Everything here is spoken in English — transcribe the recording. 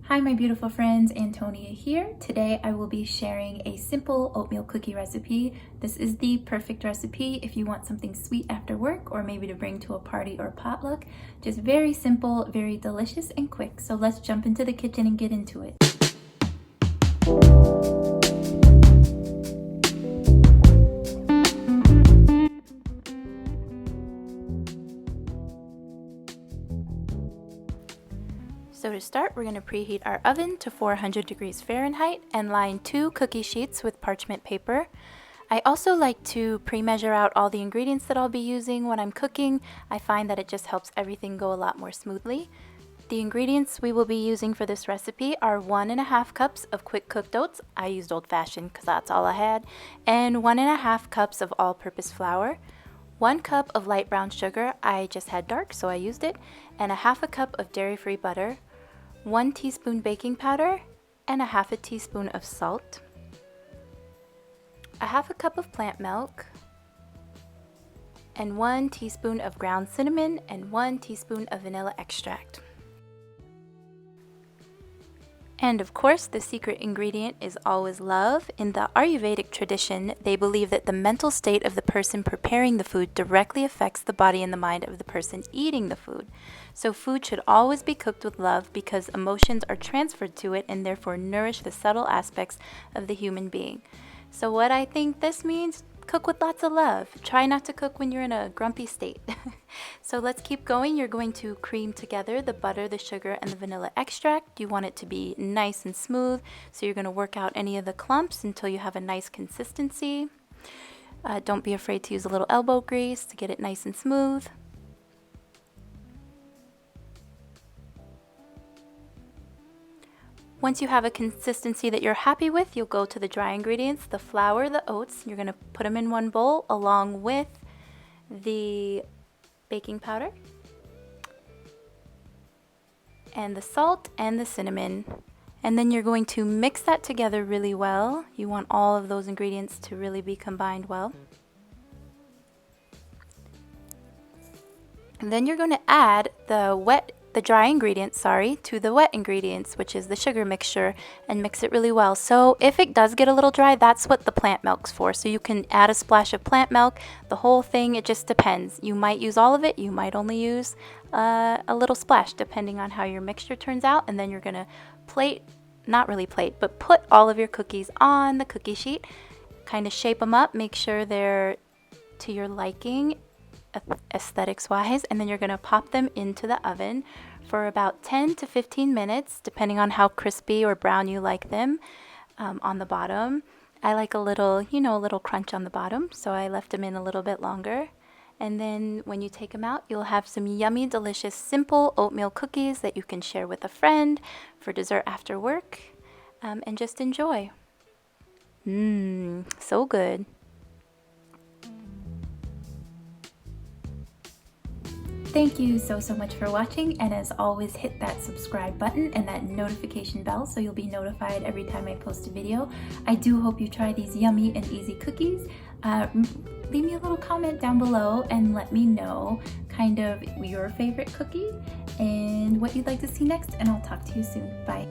Hi my beautiful friends, Antonia here. Today I will be sharing a simple oatmeal cookie recipe. This is the perfect recipe if you want something sweet after work or maybe to bring to a party or potluck. Just very simple, very delicious and quick. So let's jump into the kitchen and get into it. So to start, we're going to preheat our oven to 400 degrees Fahrenheit and line 2 cookie sheets with parchment paper. I also like to pre-measure out all the ingredients that I'll be using when I'm cooking. I find that it just helps everything go a lot more smoothly. The ingredients we will be using for this recipe are 1.5 cups of quick cooked oats. I used old-fashioned because that's all I had. And 1.5 cups of all-purpose flour. 1 cup of light brown sugar. I just had dark, so I used it. And 1/2 cup of dairy-free butter. 1 teaspoon baking powder and 1/2 teaspoon of salt, 1/2 cup of plant milk, and 1 teaspoon of ground cinnamon and 1 teaspoon of vanilla extract. And of course, the secret ingredient is always love. In the Ayurvedic tradition, they believe that the mental state of the person preparing the food directly affects the body and the mind of the person eating the food. So food should always be cooked with love because emotions are transferred to it and therefore nourish the subtle aspects of the human being. So what I think this means, cook with lots of love. Try not to cook when you're in a grumpy state. So let's keep going. You're going to cream together the butter, the sugar, and the vanilla extract. You want it to be nice and smooth, so you're going to work out any of the clumps until you have a nice consistency. Don't be afraid to use a little elbow grease to get it nice and smooth. Once you have a consistency that you're happy with, you'll go to the dry ingredients, the flour, the oats. You're going to put them in one bowl along with the baking powder and the salt and the cinnamon. And then you're going to mix that together really well. You want all of those ingredients to really be combined well. And then you're going to add the dry ingredients, to the wet ingredients, which is the sugar mixture, and mix it really well. So if it does get a little dry, that's what the plant milk's for. So you can add a splash of plant milk, the whole thing, it just depends. You might use all of it, you might only use a little splash, depending on how your mixture turns out. And then you're gonna not really plate, but put all of your cookies on the cookie sheet, kind of shape them up, make sure they're to your liking aesthetics wise, and then you're going to pop them into the oven for about 10 to 15 minutes depending on how crispy or brown you like them. On the bottom, I like a little crunch on the bottom, so I left them in a little bit longer. And then when you take them out, you'll have some yummy, delicious, simple oatmeal cookies that you can share with a friend for dessert after work, and just enjoy. So good. Thank you so much for watching, and as always, hit that subscribe button and that notification bell so you'll be notified every time I post a video. I do hope you try these yummy and easy cookies. Leave me a little comment down below and let me know kind of your favorite cookie and what you'd like to see next, and I'll talk to you soon. Bye.